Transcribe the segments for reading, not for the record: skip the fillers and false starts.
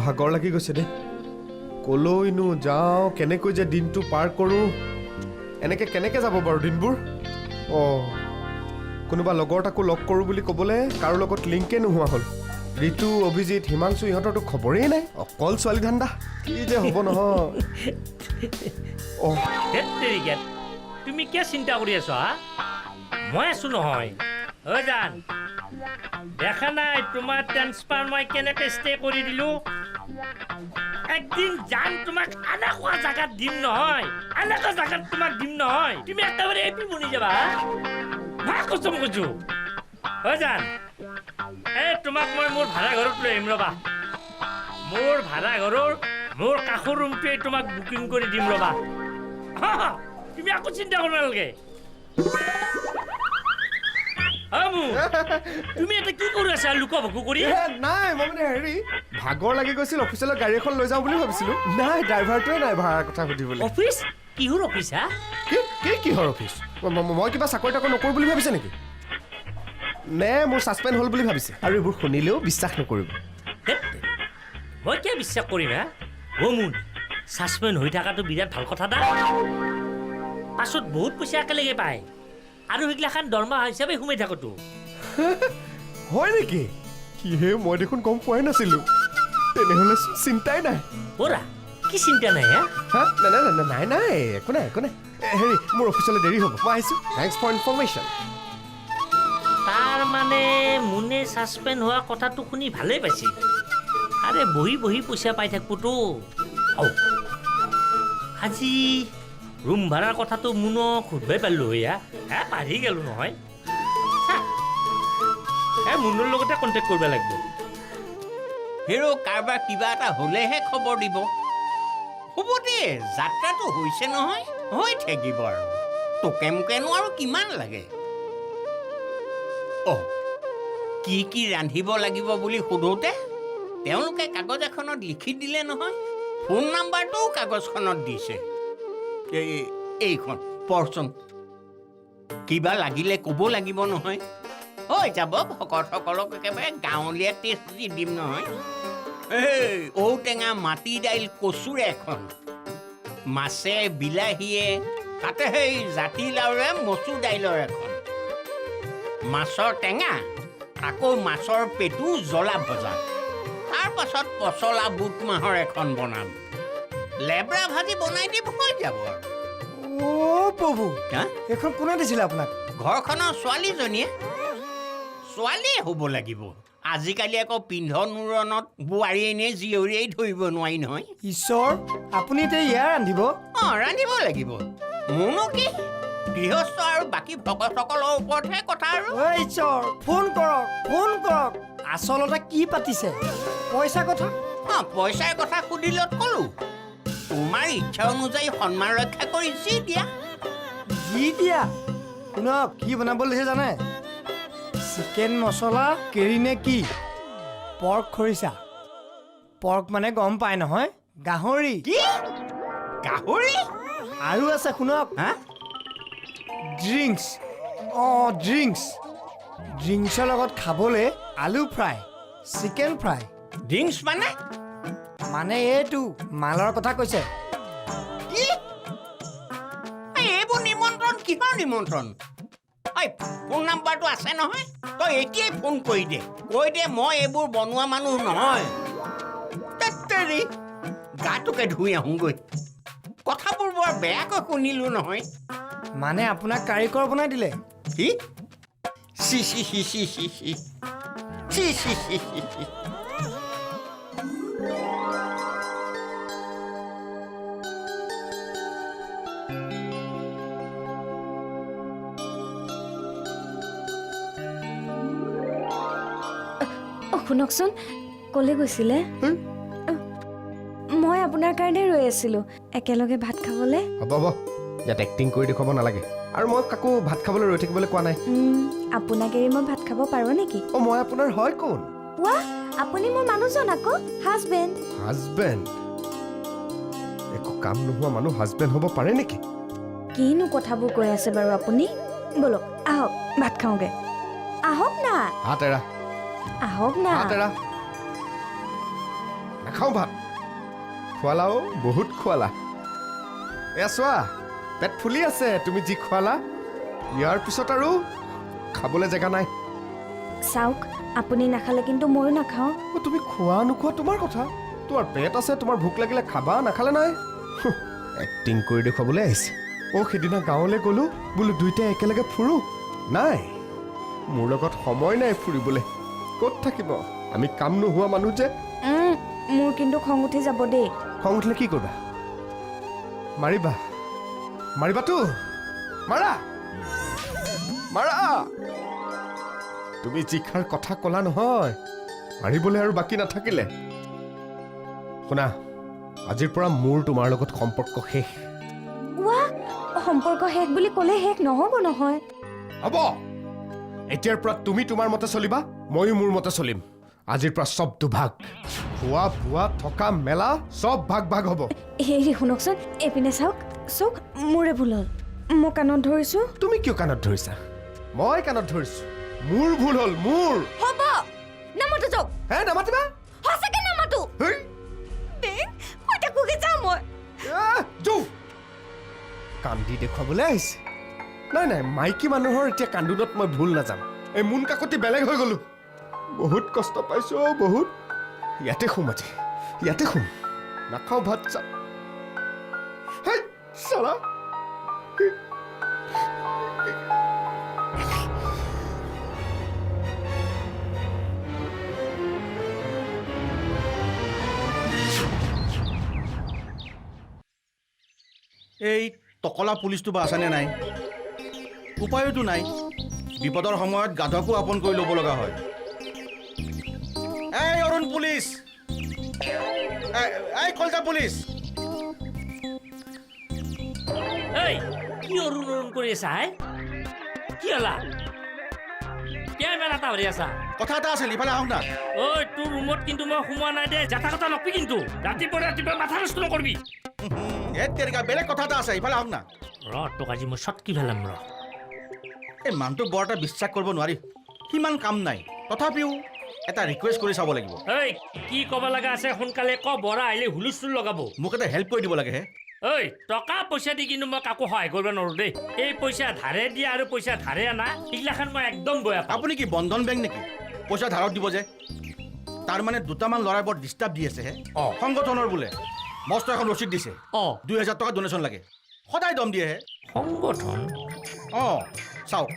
ভাগৰ লাগি গৈছে দেই কলৈনো যাওঁ কেনেকৈ যে দিনটো পাৰ কৰোঁ এনেকৈ কেনেকৈ যাব বাৰু দিনবোৰ কোনোবা লগৰ তাকো লগ কৰোঁ বুলি ক'বলৈ কাৰো লগত লিংকে নোহোৱা হ'ল ঋতু অভিজিত হিমাংশু ইহঁতৰতো খবৰেই নাই অকল ছোৱালী ধান্দা কি যে হ'ব নহয় তুমি কিয় চিন্তা কৰি আছা মই আছো নহয় জান দেখা নাই তোমাৰ ট্ৰেন্সফাৰ মই কেনেকৈ ষ্টে কৰি দিলো একদিন জান তোমাক এনেকুৱা জাগাত দিম নহয় এনেকুৱা জাগাত তোমাক দিম নহয় তুমি একেবাৰে এপি বনি যাবা মই কচম কৈছো জান তোমাক মই মোৰ ভাড়া ঘৰত লৈ আহিম ৰবা মোৰ ভাড়া ঘৰৰ মোৰ কাষৰ ৰুমটোৱে তোমাক বুকিং কৰি দিম ৰবা তুমি আকৌ চিন্তা কৰিব নালাগে তুমি এটা কি কৰি আছা লুকা ভাকু কৰি নাই মই মানে হেৰি ভাগৰ লাগি গৈছিল অফিচলৈ গাড়ী এখন লৈ যাওঁ বুলি ভাবিছিলো নাই ড্ৰাইভাৰটোৱে নাই ভাড়াৰ কথা সুধিবলৈ অফিচ কিহৰ অফিচ হা কিহৰ অফিচ মই কিবা চাকৰি তাকৰি নকৰোঁ বুলি ভাবিছে নেকি নে মোৰ ছাছপেণ্ড হ'ল বুলি ভাবিছে আৰু এইবোৰ শুনিলেও বিশ্বাস নকৰিব মই কিয় বিশ্বাস কৰিম হা মোৰ ছাছপেণ্ড হৈ থকাটো বিৰাট ভাল কথা দা পাছত বহুত পইচা একেলগে পায় আৰু সেইগিলাখান দৰমহা হিচাপে সোমাই থাকোতো হয় নেকি কিহে মই দেখোন গম পোৱাই নাছিলো তেনেহ'লে চিন্তাই নাই বৰা কি চিন্তা নাই হা নাই নাই একো নাই হেৰি মোৰ অফিচলৈ দেৰি হ'ব মই আহিছোঁ থেংকছ ফৰ ইনফৰমেশ্যন তাৰ মানে মুনে ছাছপেণ্ড হোৱা কথাটো শুনি ভালেই পাইছে আৰে বহি বহি পইচা পাই থাকবোতো আজি ৰুম ভাড়াৰ কথাটো মুনক সুধিবই পাৰিলোঁ হে পাহৰি গ'লোঁ নহয় মুনৰ লগতে কণ্টেক্ট কৰিব লাগিব হেৰ' কাৰোবাৰ কিবা এটা হ'লেহে খবৰ দিব হ'ব দে যাত্ৰাটো হৈছে নহয় হৈ থাকিব আৰু তোকে মোকেনো আৰু কিমান লাগে কি কি ৰান্ধিব লাগিব বুলি সোধোতে তেওঁলোকে কাগজ এখনত লিখি দিলে নহয় ফোন নাম্বাৰটোও কাগজখনত দিছে এইখন পঢ়চোন কিবা লাগিলে ক'ব লাগিব নহয় হৈ যাব ভকতসকলক একেবাৰে গাঁৱলীয়া টেষ্ট দি দিম নহয় ঔটেঙা মাটি দাইল কচুৰে এখন মাছে বিলাহীয়ে তাতে সেই জাতিলাওৰে মচুৰ দাইলৰ এখন মাছৰ টেঙা আকৌ মাছৰ পেটু জ্বলা ভজা তাৰ পাছত পচলা বুট মাহৰ এখন বনাম লেবৰা ভাজি বনাই দিব হৈ যাব প্ৰভু এইখন কোনে দিছিলে আপোনাক ঘৰখনৰ ছোৱালীজনীয়ে ছোৱালীয়ে হ'ব লাগিব আজিকালি আকৌ পিন্ধন উৰণত বোৱাৰী এনেই জীয়ৰীয়েই ধৰিব নোৱাৰি নহয় ঈশ্বৰ আপুনি এতিয়া ইয়াৰ ৰান্ধিব ৰান্ধিব লাগিব মোৰনো কি গৃহস্থ আৰু বাকী ভকতসকলৰ ওপৰতহে কথা আৰু ঈশ্বৰ ফোন কৰক আচলতে কি পাতিছে পইচা কথা পইচাৰ কথা সুধিলত ক'লো তোমাৰ ইচ্ছা অনুযায়ী সন্মান ৰক্ষা কৰি যি দিয়া শুনক কি বনাব লৈছে জানে চিকেন মছলা কেৰি নে কি পৰ্ক খৰিচা পৰ্ক মানে গম পায় নহয় গাহৰি গাহৰি আৰু আছে শুনক ড্ৰিংকছৰ লগত খাবলৈ আলু ফ্ৰাই চিকেন ফ্ৰাই ড্ৰিংকছ মানে এইটো মালৰ কথা কৈছে এইবোৰ নিমন্ত্ৰণ কিহৰ নিমন্ত্ৰণ ফোন নাম্বাৰটো আছে নহয় তই এতিয়াই ফোন কৰি দে কৈ দে মই এইবোৰ বনোৱা মানুহ নহয় গাটোকে ধুই আহোঁগৈ কথাবোৰ বৰ বেয়াকৈ শুনিলোঁ নহয় মানে আপোনাক কাৰিকৰ বনাই দিলে কি শুনকচোন ক'লে গৈছিলে মই আপোনাৰ কাৰণে ৰৈ আছিলো একেলগে ভাত খাবলৈ হ'ব ইয়াত এক্টিং কৰি দেখুৱাব নালাগে আৰু মই কাকো ভাত খাবলৈ ৰৈ থাকিবলৈ কোৱা নাই আপোনাক এৰি মই ভাত খাব পাৰোঁ নেকি মই আপোনাৰ হয় কোন আপুনি মোৰ মানুহজন আকৌ হাজবেণ্ড একো কাম নোহোৱা মানুহ হাজবেণ্ড হ'ব পাৰে নেকি কিনো কথাবোৰ কৈ আছে বাৰু আপুনি বলক আহক ভাত খাওঁগে আহক না হাত এৰা আহক না নাখাওঁ ভাত খোৱালাও বহুত খোৱালা এয়া চোৱা পেট ফুলি আছে তুমি যি খোৱালা ইয়াৰ পিছত আৰু খাবলৈ জেগা নাই চাওক আপুনি নাখালে কিন্তু ময়ো নাখাওঁ তুমি খোৱা নোখোৱা তোমাৰ কথা তোমাৰ পেট আছে তোমাৰ ভোক লাগিলে খাবা নাখালে নাই এক্টিং কৰি দেখুৱাবলৈ আহিছে সেইদিনা গাঁৱলৈ গ'লো বোলো দুইটাই একেলগে ফুৰো নাই মোৰ লগত সময় নাই ফুৰিবলৈ ক'ত থাকিব আমি কাম নোহোৱা মানুহ যে মোৰ কিন্তু খং উঠি যাব দেই খং উঠিলে কি কৰিবা মাৰিবা মাৰিবাতো মাৰা মাৰা তুমি যিষাৰ কথা ক'লা নহয় মাৰিবলৈ আৰু বাকী নাথাকিলে শুনা আজিৰ পৰা মোৰ তোমাৰ লগত সম্পৰ্ক শেষ ৱাহ সম্পৰ্ক শেষ বুলি ক'লে শেষ নহ'ব নহয় হ'ব এতিয়াৰ পৰা তুমি তোমাৰ মতে চলিবা ময়ো মোৰ মতে চলিম আজিৰ পৰা চব দুভাগ খোৱা বোৱা থকা মেলা চব ভাগ ভাগ হ'ব হেৰি শুনকচোন এইপিনে চাওক চাওক মোৰে ভুল হ'ল মই কাণত ধৰিছোঁ তুমি কিয় কাণত ধৰিছা মই কাণত ধৰিছো মোৰ ভুল হ'ল মোৰ হ'ব নামাতো যাওক হে নামাতিবা সঁচাকে নামাতো হেই মই তাকোকে যাওঁ মই যো কান্দি দেখুৱাবলৈ আহিছে নাই নাই মাইকী মানুহৰ এতিয়া কান্দোনত মই ভুল নাযাম এই মোন কাকতি বেলেগ হৈ গ'লো বহুত কষ্ট পাইছো বহুত ইয়াতে শুম আজি ইয়াতে শুম নাখাওঁ ভাত চাপ হেই চালা এই টকলা পুলিচটো বা আছেনে নাই উপায়তো নাই বিপদৰ সময়ত গাধকো আপন কৰি ল'ব লগা হয় এই অৰুণ পুলিচ এই কলতা পুলিচ এই কি অৰুণ অৰুণ কৰি আছা কি হলা কিয় ইমান এটা হৰি আছা কথা এটা আছিল ইফালে আহক না ঐ তোৰ ৰুমত কিন্তু মই সোমোৱা নাই দে যাতা কথা নকবি কিন্তু ৰাতিপুৱা মাথা নষ্ট নকৰিবি এই তেৰিকা বেলেগ কথা এটা আছে ইফালে আহক না তোক আজি মই চটকি পেলাম এই মানুহটো বৰ এটা বিশ্বাস কৰিব নোৱাৰি সিমান কাম নাই তথাপিও এটা ৰিকুৱেষ্ট কৰি চাব লাগিব ঐ কি ক'ব লগা আছে সোনকালে ক বৰা আহিলে হুলস্থুল লগাব মোক এটা হেল্প কৰি দিব লাগে হে ঐ টকা পইচা দি কিন্তু মই কাকো সহায় কৰিব নোৱাৰো দেই এই পইচা ধাৰে দিয়া আৰু পইচা ধাৰে আনা এইগিলাখান মই একদম বেয়া পাওঁ আপুনি কি বন্ধন বেংক নেকি পইচা ধাৰত দিব যে তাৰ মানে দুটামান ল'ৰাই বৰ ডিষ্টাৰ্ব দি আছে হে সংগঠনৰ বোলে মস্ত এখন ৰচিদ দিছে 2000 টকা ডনেশ্যন লাগে সদায় দম দিয়ে হে সংগঠন চাওক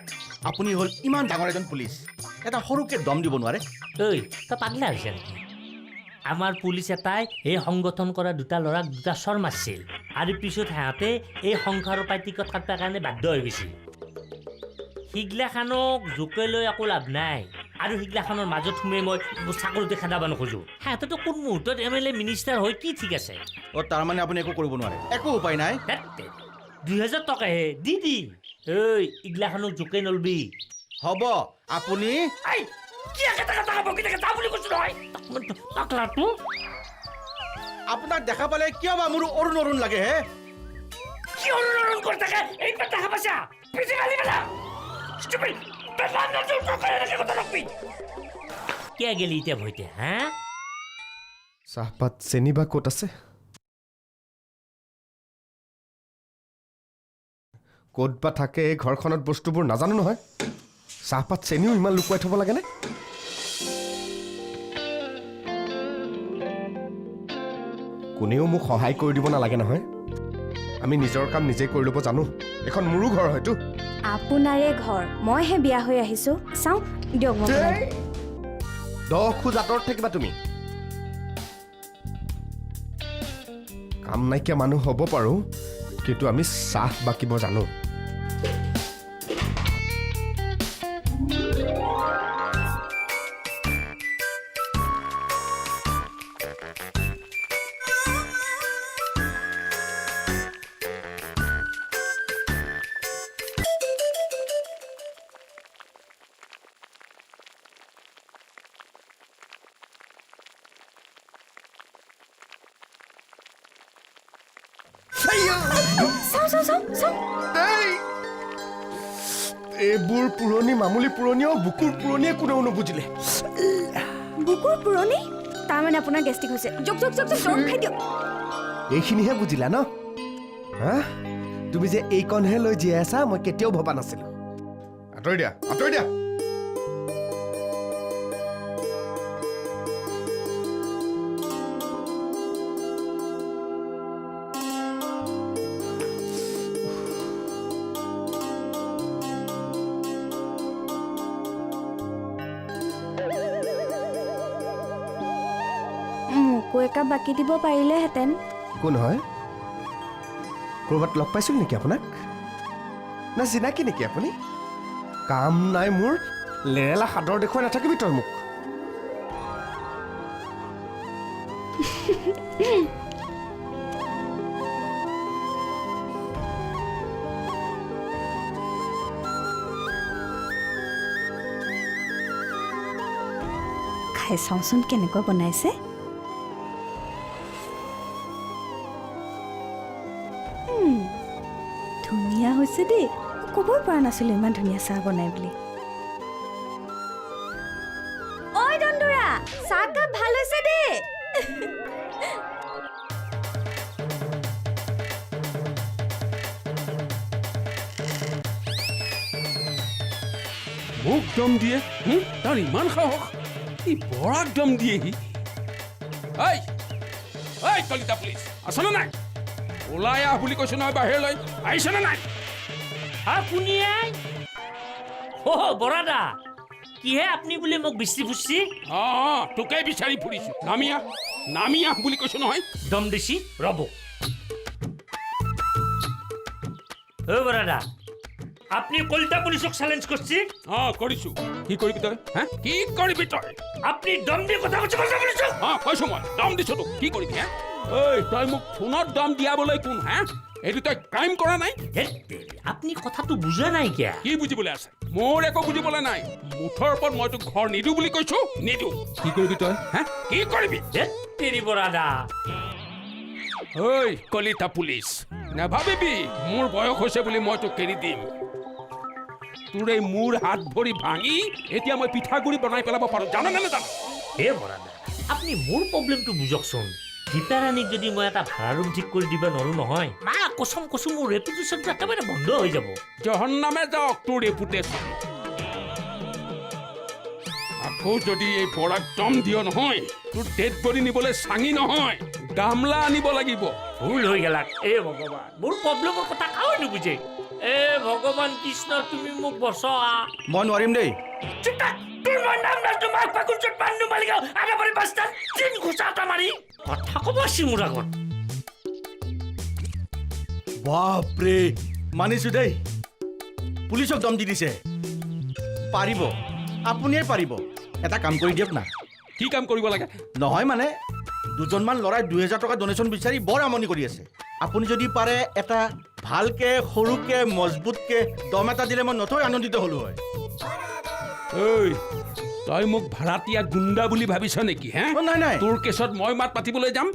আপুনি হ'ল ইমান ডাঙৰ এজন পুলিচ এটা সৰুকে দম দিব নোৱাৰে ঐ তই পাগলা হৈছে নেকি আমাৰ পুলিচ এটাই এই সংগঠন কৰা দুটা ল'ৰাক দুটা চৰ মাৰিছিল আৰু পিছত সিহঁতে এই সংসাৰৰ পাইটিকত কাটবৰ কাৰণে বাধ্য হৈ গৈছিল সিগিলাখানক জোকে লৈ একো লাভ নাই আৰু সিগিলাখানৰ মাজত সোমাই মই চাকৰিতে খেদাব নোখোজো সিহঁতেতো কোন মুহূৰ্তত MLA মিনিষ্টাৰ হৈ কি ঠিক আছে তাৰমানে আপুনি একো কৰিব নোৱাৰে একো উপায় নাই 2000 টকাহে দি ঐ ইগিলাখানক জোকে নলবি হ'ব আপুনি আপোনাক দেখা পালে কিয় বা মোৰ অৰুণ অৰুণ লাগে হে কিয় গেলি এতিয়া ভৈতে হা চাহপাত চেনি বা ক'ত আছে ক'ত বা থাকে এই ঘৰখনত বস্তুবোৰ নাজানো নহয় চাহপাত চেনিও ইমান লুকুৱাই থ'ব লাগেনে কোনেও মোক সহায় কৰি দিব নালাগে নহয় আমি নিজৰ কাম নিজে কৰি ল'ব জানো এখন মোৰো ঘৰ হয়তো আপোনাৰে ঘৰ মইহে বিয়া হৈ আহিছো চাওঁ দিয়ক মই বনাই দিম। 10 খোজ আঁতৰত থাকিবা তুমি কাম নাইকিয়া মানুহ হ'ব পাৰো কিন্তু আমি চাহ বাকিব জানো এইবোৰ পুৰণি মামুলি পুৰণিও বুকুৰ পুৰণিয়ে কোনেও নুবুজিলে বুকুৰ পুৰণি তাৰমানে আপোনাৰ গেষ্টিক হৈছে জক জক জক জক দৰৱ খাই দিয়ক এইখিনিহে বুজিলা ন হা তুমি যে এইকণহে লৈ জীয়াই আছা মই কেতিয়াও ভবা নাছিলো আঁতৰি দিয়া আঁতৰি দিয়া মোকো একাপ বাকি দিব পাৰিলেহেঁতেন কোন হয় ক'ৰবাত লগ পাইছিলোঁ নেকি আপোনাক না চিনাকি নেকি আপুনি কাম নাই মোৰ লেৰেলা সাদৰ দেখুৱাই নাথাকিবি তই মোক খাই চাওঁচোন কেনেকুৱা বনাইছে ধুনীয়া হৈছে দেই ক'বই পৰা নাছিলোঁ ইমান ধুনীয়া চাহ বনাই বুলি ঐ দন্দুৰা চাহকাপ ভাল হৈছে দেই মোক দম দিয়ে তাৰ ইমান সাহস ই বৰাক দম দিয়েহি ঐ ঐ কলিতা পুলিচ আছনে নাই ওলাই আহ বুলি কৈছো নহয় বাহিৰলৈ আহিছনে নাই কোনিয়াই বৰাদা কিহে আপুনি বুলি মোক বিচাৰি ফুৰিছি তোকে বিচাৰি ফুৰিছো নামি আহ বুলি কৈছো নহয় দম দিছি ৰ'ব বৰাদা আপনি কলিতা পুলিচক চ্যালেঞ্জ কৰছি কৰিছো কি কৰিবি তই কি কৰিবি তই আপনি দম দিয়ে কথা কৈছে পুলিচক কৈছো মই দম দিছো তোক কি কৰিবি ঐ তই মোক ফোনত দম দিয়াবলৈ কোন এইটো তই ক্ৰাইম কৰা নাই আপনি কথাটো বুজা নাই কিয়া কি বুজিবলৈ আছে মোৰ একো বুজিবলৈ নাই মুঠৰ ওপৰত মই তোক ঘৰ নিদো বুলি কৈছো নিদো কি কৰিবি তই কি কৰিবি তেৰি বৰাদা ঐ কলিতা পুলিচ নাভাবিবি মোৰ বয়স হৈছে বুলি মই তোক এৰি দিম তোৰ এই মূৰ হাত ভৰি ভাঙি এতিয়া মই পিঠাগুৰি বনাই পেলাব পাৰো জানো নে নাজানো বৰাদা আপনি মোৰ প্ৰব্লেমটো বুজকচোন গীতাৰাণীক যদি মই এটা ভাড়া ৰুম ঠিক কৰি দিব নোৱাৰো নহয় মা কচম কচম মোৰ ৰেপুটেশ্যনটো একেবাৰে বন্ধ হৈ যাব জহন্নামে যাওক তোৰ ৰেপুটেশ্যন আকৌ যদি এই বৰাক দম দিয় নহয় তোৰ ডেড বডি নিবলৈ চাঙি নহয় গামলা আনিব লাগিব ভুল হৈ গেলাক ভগৱান মোৰ প্ৰব্লেমৰ কথা কাও নুবুজে ভগৱান কৃষ্ণ তুমি মোক বচোৱা মই নোৱাৰিম দেই তোৰ মই নাম নাজনো মাক পাকুচত পান্নু মালিগাঁও আগাবাৰী বাস্তান চিন ঘুচাটা মাৰি কথা ক'ব আছে মোৰ আগত বাপৰে মানিছো দেই পুলিচক দম দি দিছে পাৰিব আপুনিয়ে পাৰিব এটা কাম কৰি দিয়ক না কি কাম কৰিব লাগে নহয় মানে দুজনমান ল'ৰাই 2000 টকা ডনেশ্যন বিচাৰি বৰ আমনি কৰি আছে আপুনি যদি পাৰে এটা ভালকে সৰুকে মজবুতকে দম এটা দিলে মই নথৈ আনন্দিত হলো হয় ঐ তই মোক ভাড়াতীয়া গুণ্ডা বুলি ভাবিছ নেকি নাই তোৰ কেছত মই মাত পাতিবলৈ যাম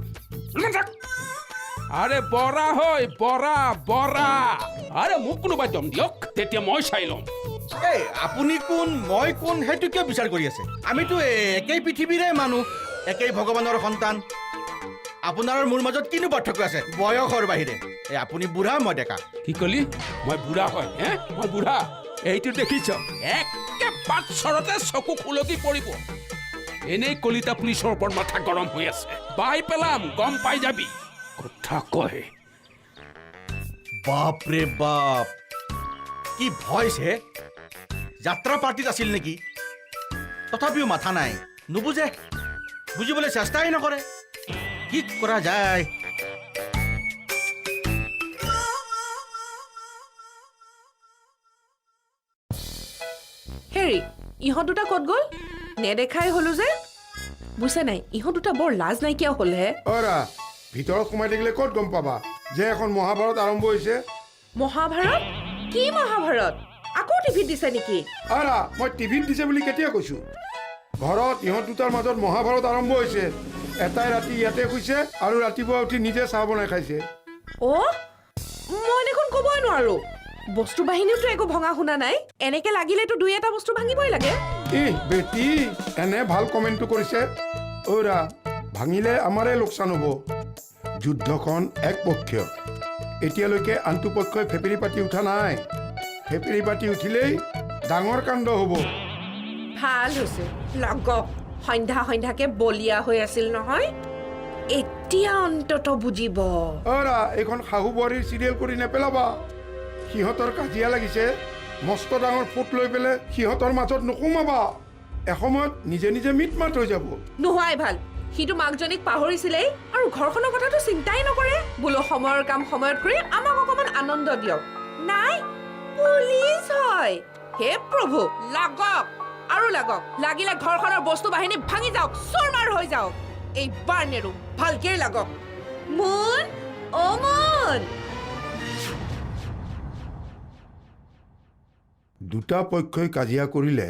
আৰে বৰা হয় বৰা আৰে মোক কোনোবাই দম দিয়ক তেতিয়া মই চাই ল'ম এই আপুনি কোন মই কোন সেইটো কিয় বিচাৰ কৰি আছে আমিতো একেই পৃথিৱীৰে মানুহ একেই ভগৱানৰ সন্তান আপোনাৰ মোৰ মাজত কিনো পাৰ্থক্য আছে বয়সৰ বাহিৰে আপুনি বুঢ়া মই ডেকা কি কলি মই বুঢ়া হয় মই বুঢ়া এইটো দেখিছ একে পাত চৰতে চকু খুলকি পৰিব এনেই কলিতা পুলিচৰ ওপৰত মাথা গৰম হৈ আছে পাই পেলাম গম পাই যাবি কথা কয় বাপৰে বাপ কি ভইচ হে যাত্ৰা পাৰ্টিত আছিল নেকি তথাপিও মাথা নাই নুবুজে বুজিবলৈ চেষ্টাই নকৰে কি কৰা যায় হেৰি ইহঁত দুটা ক'ত গ'ল নেদেখাই হলো যে বুজা নাই ইহঁত দুটা বৰ লাজ নাইকিয়া হ'লহে অৰা ভিতৰত সোমাই থাকিলে ক'ত গম পাবা যে এখন মহাভাৰত আৰম্ভ হৈছে মহাভাৰত কি মহাভাৰত আকৌ টিভিত দিছে নেকি অৰা মই টিভিত দিছে বুলি কেতিয়া কৈছো ঘৰত ইহঁত দুটাৰ মাজত মহাভাৰত আৰম্ভ হৈছে এটাই ৰাতি ইয়াতে শুইছে আৰু ৰাতিপুৱা উঠি নিজে চাহ বনাই খাইছে মই দেখোন ক'বই নোৱাৰো বস্তু বাহিনীওতো একো ভঙা শুনা নাই এনেকে লাগিলেতো দুই এটা বস্তু ভাঙিবই লাগে বেটি এনে ভাল কমেণ্টটো কৰিছে অৰা ভাঙিলে আমাৰে লোকচান হ'ব। যুদ্ধখন একপক্ষীয়। এতিয়ালৈকে আনটো পক্ষই ফেপেৰি পাতি উঠা নাই। ফেপেৰি পাতি উঠিলেই ডাঙৰ কাণ্ড হ'ব। ভাল হৈছে লাগক সন্ধ্যা সন্ধ্যাকে বলিয়া হৈ আছিল নহয় এতিয়া অন্তত বুজিব অৰা এইখন শাহু বোৱাৰীৰ চিৰিয়েল কৰি নেপেলাবা। সিহঁতৰ কাজিয়া লাগিছে, মস্ত ডাঙৰ ফুট লৈ পেলাই সিহঁতৰ মাজত নোসোমাবা। এসময়ত নিজে নিজে মিট মাত হৈ যাব। নোহোৱাই ভাল সিটো মাকজনীক পাহৰিছিলেই আৰু ঘৰখনৰ কথাটো চিন্তাই নকৰে বোলো সময়ৰ কাম সময়ত কৰি আমাক অকণমান আনন্দ দিয়ক নাই পুলিচ হয় হে প্ৰভু লাগক আৰু লাগক লাগিলে ঘৰখনৰ বস্তু বাহিনী ভাঙি যাওক চোৰমাৰ হৈ যাওক এইবাৰ নেৰো ভালকে লাগক মুন অ মুন দুটা পক্ষই কাজিয়া কৰিলে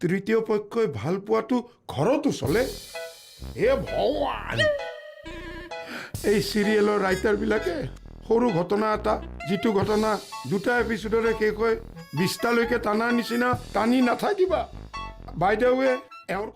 তৃতীয় পক্ষই ভাল পোৱাটো ঘৰতো চলে। হে ভগৱান, এই চিৰিয়েলৰ ৰাইটাৰবিলাকে সৰু ঘটনা এটা যিটো ঘটনা দুটা এপিছডৰে শেষ হয় 20টালৈকে টানাৰ নিচিনা টানি নাথাকিবা। বাইদেৱে এওঁৰ